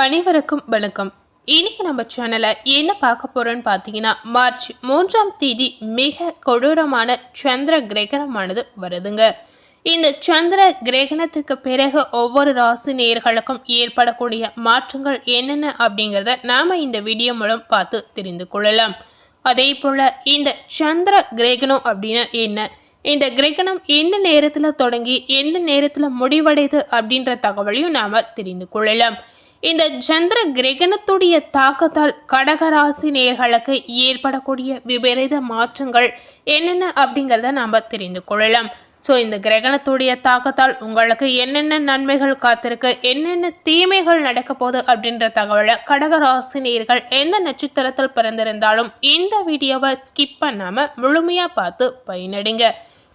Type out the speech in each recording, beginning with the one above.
அனைவருக்கும் வணக்கம். இன்னைக்கு நம்ம சேனல்ல என்ன பார்க்க போறோம்னு பார்த்தீங்கன்னா, மார்ச் 3ஆம் தேதி மிக கொடூரமான சந்திர கிரகணமானது வருதுங்க. இந்த சந்திர கிரகணத்துக்கு பிறகு ஒவ்வொரு ராசி நேயர்களுக்கும் ஏற்படக்கூடிய மாற்றங்கள் என்னென்ன அப்படிங்கிறத நாம இந்த வீடியோ மூலம் பார்த்து தெரிந்து கொள்ளலாம். அதே போல இந்த சந்திர கிரகணம் அப்படின்னா என்ன, இந்த கிரகணம் எந்த நேரத்தில் தொடங்கி எந்த நேரத்தில் முடிவடைது அப்படின்ற தகவலையும் நாம தெரிந்து கொள்ளலாம். இந்த சந்திர கிரகணத்துடைய தாக்கத்தால் கடகராசி நேயர்களுக்கு ஏற்படக்கூடிய விபரீத மாற்றங்கள் என்னென்ன அப்படிங்கிறத நாம் தெரிந்து கொள்ளலாம். ஸோ இந்த கிரகணத்துடைய தாக்கத்தால் உங்களுக்கு என்னென்ன நன்மைகள் காத்திருக்கு, என்னென்ன தீமைகள் நடக்க போகுது அப்படின்ற தகவலை கடகராசி நேயர்கள் எந்த நட்சத்திரத்தில் பிறந்திருந்தாலும் இந்த வீடியோவை ஸ்கிப் பண்ணாமல் முழுமையாக பார்த்து பயனடைங்க.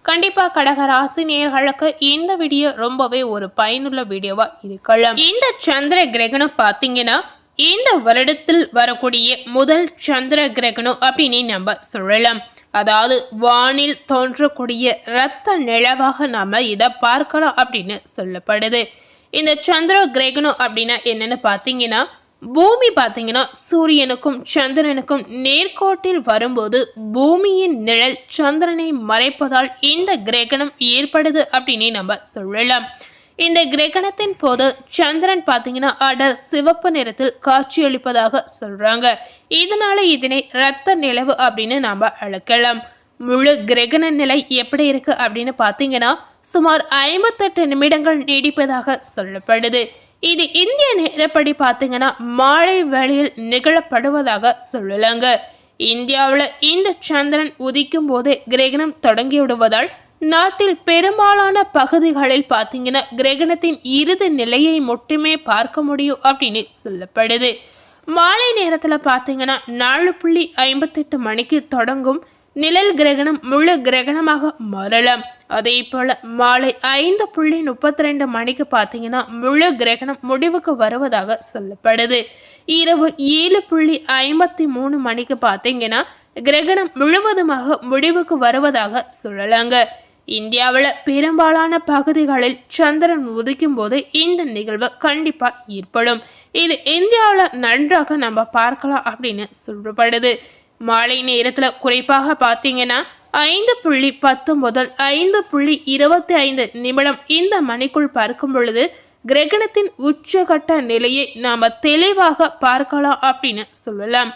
கண்டிப்பாக கடக ராசி நேயர்களுக்கு இந்த வீடியோ ரொம்பவே ஒரு பயனுள்ள வீடியோவா இருக்கலாம். இந்த சந்திர கிரகணம் பார்த்தீங்கன்னா இந்த வருடத்தில் வரக்கூடிய முதல் சந்திர கிரகணம் அப்படின்னு நம்ம சொல்லலாம். அதாவது வானில் தோன்றக்கூடிய இரத்த நிலவாக நாம இதை பார்க்கலாம் அப்படின்னு சொல்லப்படுது. இந்த சந்திர கிரகணம் அப்படின்னா என்னன்னு பார்த்தீங்கன்னா, பூமி பார்த்தீங்கன்னா சூரியனுக்கும் சந்திரனுக்கும் நேர்கோட்டில் வரும்போது பூமியின் நிழல் சந்திரனை மறைப்பதால் இந்த கிரகணம் ஏற்படுது அப்படின்னு நம்ம சொல்லலாம். இந்த கிரகணத்தின் போது சந்திரன் பார்த்தீங்கன்னா அடர் சிவப்பு நிறத்தில் காட்சியளிப்பதாக சொல்றாங்க. இதனால இதனை இரத்த நிலவு அப்படின்னு நாம அழைக்கலாம். முழு கிரகண நிலை எப்படி இருக்கு அப்படின்னு பார்த்தீங்கன்னா சுமார் 58 நிமிடங்கள் நீடிப்பதாக சொல்லப்படுது. இது இந்திய நேரப்படி பார்த்தீங்கன்னா மாலை வேளையில் நிகழப்படுவதாக சொல்லலாங்க. இந்தியாவில் இந்த சந்திரன் உதிக்கும் போதே கிரகணம் தொடங்கி விடுவதால் நாட்டில் பெரும்பாலான பகுதிகளில் பார்த்தீங்கன்னா கிரகணத்தின் இறுதி நிலையை மட்டுமே பார்க்க முடியும் அப்படின்னு சொல்லப்படுது. மாலை நேரத்தில் பார்த்தீங்கன்னா 4:58 மணிக்கு தொடங்கும் நிழல் கிரகணம் முழு கிரகணமாக மாறலாம். அதே போல மாலை 5:32 மணிக்கு பார்த்தீங்கன்னா முழு கிரகணம் முடிவுக்கு வருவதாக சொல்லப்படுது. இரவு 7:53 மணிக்கு பார்த்தீங்கன்னா கிரகணம் முழுவதுமாக முடிவுக்கு வருவதாக சொல்லலாங்க. இந்தியாவில் பெரும்பாலான பகுதிகளில் சந்திரன் உதிக்கும் போது இந்த நிகழ்வு கண்டிப்பா ஏற்படும். இது இந்தியாவில் நன்றாக நம்ம பார்க்கலாம் அப்படின்னு சொல்லப்படுது. மாலை நேரத்தில் குறிப்பாக பார்த்தீங்கன்னா 5:10 முதல் 5:25 நிமிடம் இந்த மணிக்குள் பார்க்கும் பொழுது கிரகணத்தின் உச்சகட்ட நிலையை நாம தெளிவாக பார்க்கலாம் அப்படின்னு சொல்லலாம்.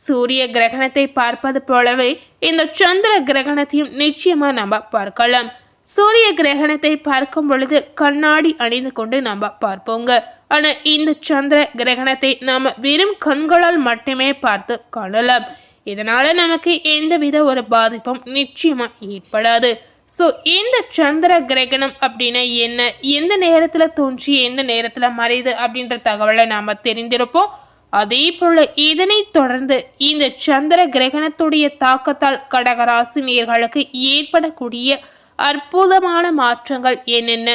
சூரிய கிரகணத்தை பார்ப்பது போலவே இந்த சந்திர கிரகணத்தையும் நிச்சயமா நம்ம பார்க்கலாம். சூரிய கிரகணத்தை பார்க்கும் பொழுது கண்ணாடி அணிந்து கொண்டு நம்ம பார்ப்போங்க. ஆனா இந்த சந்திர கிரகணத்தை நாம வெறும் கண்களால் மட்டுமே பார்த்து காணலாம். இதனால நமக்கு எந்தவித ஒரு பாதிப்பும் நிச்சயமா ஏற்படாது. ஸோ இந்த சந்திர கிரகணம் அப்படின்னா என்ன, எந்த நேரத்தில் தோன்றி எந்த நேரத்தில் மறையுது அப்படின்ற தகவலை நாம் தெரிந்திருப்போம். அதே போல இதனை தொடர்ந்து இந்த சந்திர கிரகணத்துடைய தாக்கத்தால் கடகராசி நேயர்களுக்கு ஏற்படக்கூடிய அற்புதமான மாற்றங்கள் என்னென்ன,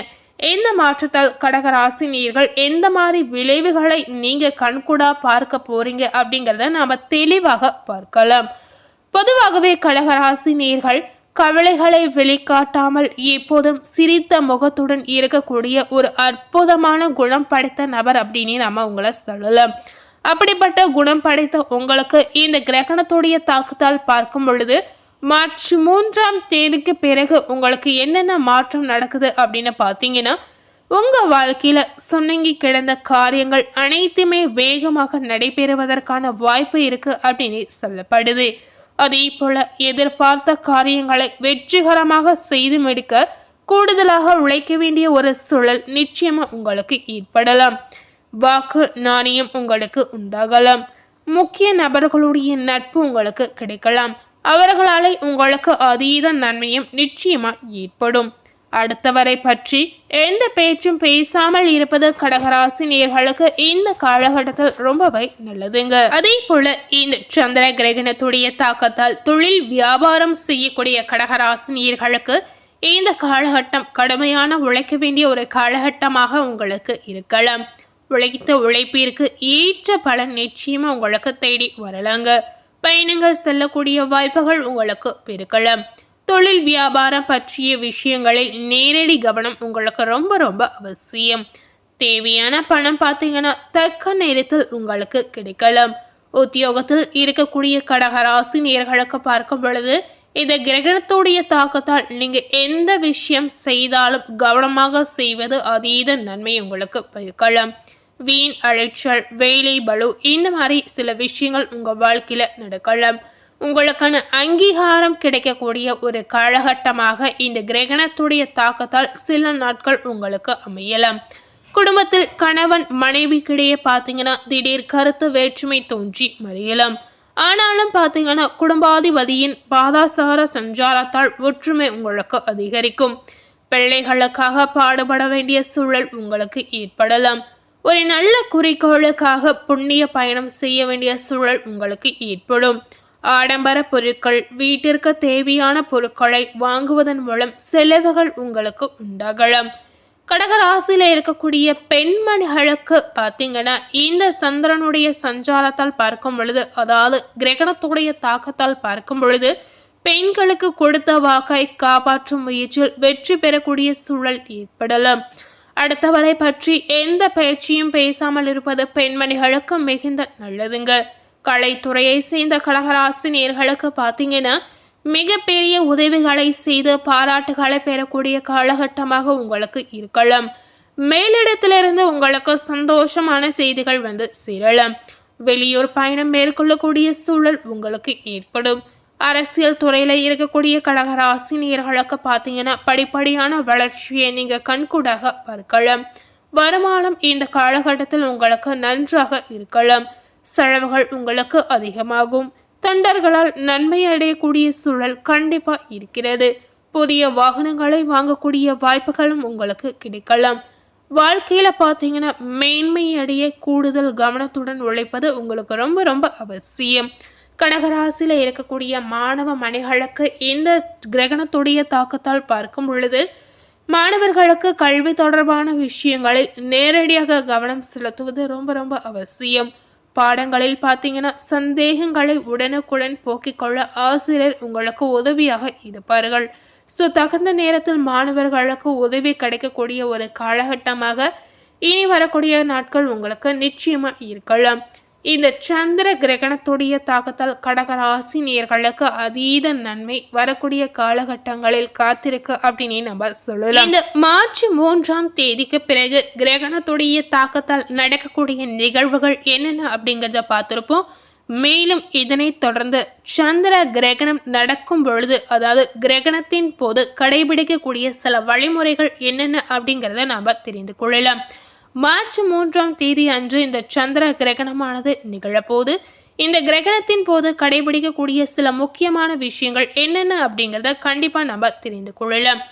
எந்த மாற்றத்தால் கடகராசி நேயர்கள் எந்த மாதிரி விளைவுகளை நீங்க கண்கூடா பார்க்க போறீங்க அப்படிங்கிறத நாம தெளிவாக பார்க்கலாம். பொதுவாகவே கடகராசி நேயர்கள் கவலைகளை வெளிக்காட்டாமல் எப்போதும் சிரித்த முகத்துடன் இருக்கக்கூடிய ஒரு அற்புதமான குணம் படைத்த நபர் அப்படின்னு நாம உங்களை சொல்லலாம். அப்படிப்பட்ட குணம் படைத்த உங்களுக்கு இந்த கிரகணத்துடைய தாக்கத்தால் பார்க்கும் பொழுது மார்ச் 3ஆம் தேதிக்கு பிறகு உங்களுக்கு என்னென்ன மாற்றம் நடக்குது அப்படின்னு பார்த்தீங்கன்னா, உங்கள் வாழ்க்கையில் சுணங்கி கிடந்த காரியங்கள் அனைத்துமே வேகமாக நடைபெறுவதற்கான வாய்ப்பு இருக்குது அப்படின்னு சொல்லப்படுது. அதே போல் எதிர்பார்த்த காரியங்களை வெற்றிகரமாக செய்து முடிக்க கூடுதலாக உழைக்க வேண்டிய ஒரு சூழல் நிச்சயமாக உங்களுக்கு ஏற்படலாம். வாக்கு நாணயம் உங்களுக்கு உண்டாகலாம். முக்கிய நபர்களுடைய நட்பு உங்களுக்கு கிடைக்கலாம். அவர்களாலே உங்களுக்கு அதீத நன்மையும் நிச்சயமா ஏற்படும். அடுத்தவரை பற்றி எந்த பேச்சும் பேசாமல் இருப்பது கடகராசி நேயர்களுக்கு இந்த காலகட்டத்தில் ரொம்பவே நல்லதுங்க. அதே போல இந்த சந்திர கிரகணத்துடைய தாக்கத்தால் தொழில் வியாபாரம் செய்யக்கூடிய கடகராசி நேயர்களுக்கு இந்த காலகட்டம் கடுமையான உழைக்க வேண்டிய ஒரு காலகட்டமாக உங்களுக்கு இருக்கலாம். உழைத்த உழைப்பிற்கு ஏற்ற பலன் நிச்சயமா உங்களுக்கு தேடி வரலாங்க. பயணங்கள் செல்லக்கூடிய வாய்ப்புகள் உங்களுக்கு பெருக்கலாம். தொழில் வியாபாரம் பற்றிய விஷயங்களில் நேரடி கவனம் உங்களுக்கு ரொம்ப ரொம்ப அவசியம். தேவையான பணம் பார்த்தீங்கன்னா தக்க நேரத்தில் உங்களுக்கு கிடைக்கலாம். உத்தியோகத்தில் இருக்கக்கூடிய கடகராசி நேயர்களுக்கு பார்க்கும் பொழுது இந்த கிரகணத்துடைய தாக்கத்தால் நீங்க எந்த விஷயம் செய்தாலும் கவனமாக செய்வது அதீத நன்மை உங்களுக்கு பயக்கலாம். வீண் அழைச்சல், வேலை பளு, இந்த மாதிரி சில விஷயங்கள் உங்க வாழ்க்கையில நடக்கலாம். உங்களுக்கான அங்கீகாரம் கிடைக்கக்கூடிய ஒரு காலகட்டமாக இந்த கிரகணத்துடைய தாக்கத்தால் சில நாட்கள் உங்களுக்கு அமையலாம். குடும்பத்தில் கணவன் மனைவிக்கிடையே பார்த்தீங்கன்னா திடீர் கருத்து வேற்றுமை தோன்றி மறையலாம். ஆனாலும் பார்த்தீங்கன்னா குடும்பாதிபதியின் பாதாசார சஞ்சாரத்தால் ஒற்றுமை உங்களுக்கு அதிகரிக்கும். பிள்ளைகளுக்காக பாடுபட வேண்டிய சூழல் உங்களுக்கு ஏற்படலாம். ஒரு நல்ல குறிக்கோளுக்காக புண்ணிய பயணம் செய்ய வேண்டிய சூழல் உங்களுக்கு ஏற்படும். ஆடம்பர பொருட்கள், வீட்டிற்கு தேவையான பொருட்களை வாங்குவதன் மூலம் செலவுகள் உங்களுக்கு உண்டாகலாம். கடகராசியில இருக்கக்கூடிய பெண்மணிகளுக்கு பார்த்தீங்கன்னா இந்த சந்திரனுடைய சஞ்சாரத்தால் பார்க்கும் பொழுது, அதாவது கிரகணத்துடைய தாக்கத்தால் பார்க்கும் பொழுது, பெண்களுக்கு கொடுத்த வாக்கை காப்பாற்றும் முயற்சியில் வெற்றி பெறக்கூடிய சூழல் ஏற்படலாம். அடுத்தவரை பற்றி எந்த பேச்சையும் பேசாமல் இருப்பது பெண்மணிகளுக்கு மிகுந்த நல்லதுங்க. கலைத்துறையை சேர்ந்த கடகராசி நேயர்களுக்கு பார்த்தீங்கன்னா மிகப்பெரிய உதவிகளை செய்து பாராட்டுகளை பெறக்கூடிய காலகட்டமாக உங்களுக்கு இருக்கலாம். மேலிடத்திலிருந்து உங்களுக்கு சந்தோஷமான செய்திகள் வந்து சேரலாம். வெளியூர் பயணம் மேற்கொள்ளக்கூடிய சூழல் உங்களுக்கு ஏற்படும். அரசியல் துறையில இருக்கக்கூடிய கடகராசி நேயர்களுக்கு பார்த்தீங்கன்னா படிப்படியான வளர்ச்சியை நீங்க கண்கூடாக பார்க்கலாம். வருமானம் இந்த காலகட்டத்தில் உங்களுக்கு நன்றாக இருக்கலாம். செலவுகள் உங்களுக்கு அதிகமாகும். தொண்டர்களால் நன்மை அடையக்கூடிய சூழல் கண்டிப்பா இருக்கிறது. புதிய வாகனங்களை வாங்கக்கூடிய வாய்ப்புகளும் உங்களுக்கு கிடைக்கலாம். வாழ்க்கையில பார்த்தீங்கன்னா மேன்மை அடைய கூடுதல் கவனத்துடன் உழைப்பது உங்களுக்கு ரொம்ப ரொம்ப அவசியம். கடகராசியில இருக்கக்கூடிய மாணவ மணிகளுக்கு இந்த கிரகணத்துடைய தாக்கத்தால் பார்க்கும் பொழுது மாணவர்களுக்கு கல்வி தொடர்பான விஷயங்களில் நேரடியாக கவனம் செலுத்துவது ரொம்ப ரொம்ப அவசியம். பாடங்களில் பார்த்தீங்கன்னா சந்தேகங்களை உடனுக்குடன் போக்கிக் கொள்ள ஆசிரியர் உங்களுக்கு உதவியாக இருப்பார்கள். தகுந்த நேரத்தில் மாணவர்களுக்கு உதவி கிடைக்கக்கூடிய ஒரு காலகட்டமாக இனி வரக்கூடிய நாட்கள் உங்களுக்கு நிச்சயமா இருக்கலாம். இந்த சந்திர கிரகணத்துடைய தாக்கத்தால் கடகராசி நேயர்களுக்கு அதீத நன்மை வரக்கூடிய காலகட்டங்களில் காத்திருக்கு அப்படின்னு நம்ம சொல்லலாம். இந்த மார்ச் 3ஆம் தேதிக்கு பிறகு கிரகணத்துடைய தாக்கத்தால் நடக்கக்கூடிய நிகழ்வுகள் என்னென்ன அப்படிங்கிறத பார்த்திருப்போம். மேலும் இதனை தொடர்ந்து சந்திர கிரகணம் நடக்கும் பொழுது, அதாவது கிரகணத்தின் போது கடைபிடிக்கக்கூடிய சில வழிமுறைகள் என்னென்ன அப்படிங்கிறத நாம தெரிந்து கொள்ளலாம். மார்ச் 3ஆம் தேதி அன்று இந்த சந்திர கிரகணமானது நிகழப்போது இந்த கிரகணத்தின் போது கடைபிடிக்கக்கூடிய சில முக்கியமான விஷயங்கள் என்னென்ன அப்படிங்கிறத கண்டிப்பா நம்ம தெரிந்து கொள்ளலாம்.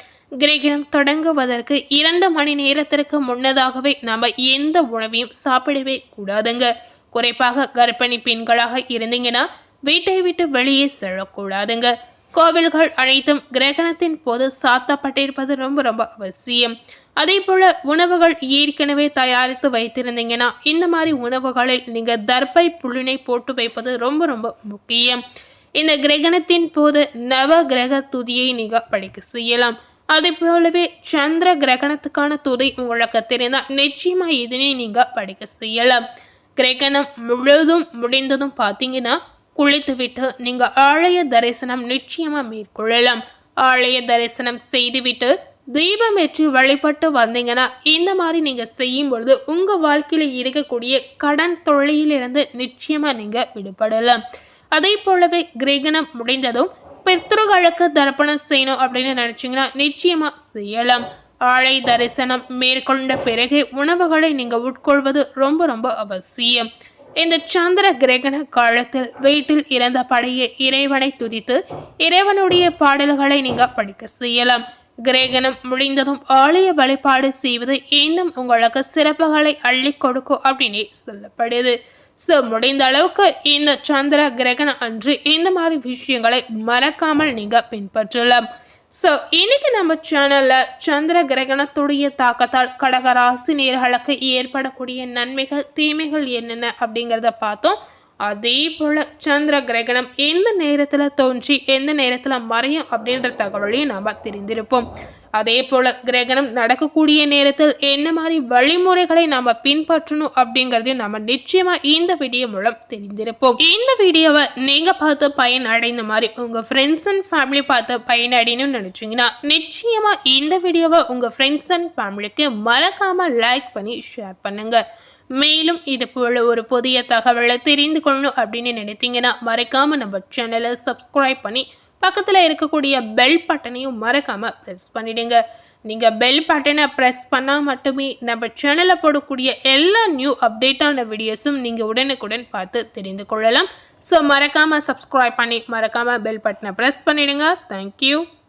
கிரகணம் தொடங்குவதற்கு 2 மணி நேரத்திற்கு முன்னதாகவே நம்ம எந்த உணவையும் சாப்பிடவே கூடாதுங்க. குறிப்பாக கர்ப்பிணி பெண்களாக இருந்தீங்கன்னா வீட்டை விட்டு வெளியே செல்லக்கூடாதுங்க. கோவில்கள் அனைத்தும் கிரகணத்தின் போது சாத்தப்பட்டிருப்பது ரொம்ப ரொம்ப அவசியம். அதே போல உணவுகள் ஏற்கனவே தயாரித்து வைத்திருந்தீங்கன்னா இந்த மாதிரி உணவுகளில் நீங்க தர்பை புல்லினை போட்டு வைப்பது ரொம்ப ரொம்ப முக்கியம். இந்த கிரகணத்தின் போது நவ கிரக துதியை நீங்க படிக்க செய்யலாம். அதே போலவே சந்திர கிரகணத்துக்கான துதி உங்களுக்கு தெரிந்தால் நிச்சயமா இதனை நீங்க படிக்க செய்யலாம். கிரகணம் முழுதும் முடிந்ததும் பார்த்தீங்கன்னா குளித்துவிட்டு நீங்க ஆலய தரிசனம் நிச்சயமா மேற்கொள்ளலாம். ஆலய தரிசனம் செய்துவிட்டு தீபம் ஏற்றி வழிபட்டு வந்தீங்கன்னா இந்த மாதிரி நீங்க செய்யும் பொழுது உங்க வாழ்க்கையில இருக்கக்கூடிய கடன் தொல்லையிலிருந்து நிச்சயமா நீங்க விடுபடலாம். அதே போலவே கிரகணம் முடிந்ததும் பித்ருகளுக்கு தர்ப்பணம் செய்யணும் அப்படின்னு நினைச்சீங்கன்னா நிச்சயமா செய்யலாம். ஆலய தரிசனம் மேற்கொண்ட பிறகு உணவுகளை நீங்க உட்கொள்வது ரொம்ப ரொம்ப அவசியம். இந்த சந்திர கிரகண காலத்தில் வீட்டில் இறந்த படைய இறைவனை துதித்து இறைவனுடைய பாடல்களை நீங்க படிக்க செய்யலாம். கிரகணம் முடிந்ததும் ஆலய வழிபாடு செய்வது இன்னும் உங்களுக்கு சிறப்புகளை அள்ளி கொடுக்கும் அப்படின்னு சொல்லப்படுது. முடிந்த அளவுக்கு இந்த சந்திர கிரகணம் அன்று இந்த மாதிரி விஷயங்களை மறக்காமல் நீங்க பின்பற்றலாம். இன்னைக்கு நம்ம சேனல்ல சந்திர கிரகணத்துடைய தாக்கத்தால் கடகராசி நேயர்களுக்கு ஏற்படக்கூடிய நன்மைகள் தீமைகள் என்னென்ன அப்படிங்கிறத பார்த்தோம். அதே போல சந்திர கிரகணம் எந்த நேரத்துல தோன்றி எந்த நேரத்துல மறையும் அப்படின்ற தகவலையும் நாம தெரிந்திருப்போம். அதே போல கிரகணம் நடக்கக்கூடிய நேரத்தில் என்ன மாதிரி வழிமுறைகளை நாம பின்பற்றணும் அப்படிங்கறதையும் நம்ம நிச்சயமா இந்த வீடியோ மூலம் தெரிந்திருப்போம். இந்த வீடியோவை நீங்க பார்த்து பயன் அடைந்த மாதிரி உங்க ஃப்ரெண்ட்ஸ் அண்ட் ஃபேமிலி பார்த்து பயன் அடையணும்னு நினைச்சீங்கன்னா நிச்சயமா இந்த வீடியோவை உங்க ஃப்ரெண்ட்ஸ் அண்ட் ஃபேமிலிக்கு மறக்காம லைக் பண்ணி ஷேர் பண்ணுங்க. மேலும் இது போல ஒரு புதிய தகவலை தெரிந்து கொள்ளணும் அப்படின்னு நினைத்தீங்கன்னா மறக்காம நம்ம சேனலை சப்ஸ்கிரைப் பண்ணி பக்கத்தில் இருக்கக்கூடிய பெல் பட்டனையும் மறக்காம ப்ரெஸ் பண்ணிடுங்க. நீங்கள் பெல் பட்டனை ப்ரெஸ் பண்ணால் மட்டுமே நம்ம சேனலில் போடக்கூடிய எல்லா நியூ அப்டேட்டான வீடியோஸும் நீங்கள் உடனுக்குடன் பார்த்து தெரிந்து கொள்ளலாம். ஸோ மறக்காமல் சப்ஸ்கிரைப் பண்ணி மறக்காமல் பெல் பட்டனை ப்ரெஸ் பண்ணிடுங்க. தேங்க்யூ.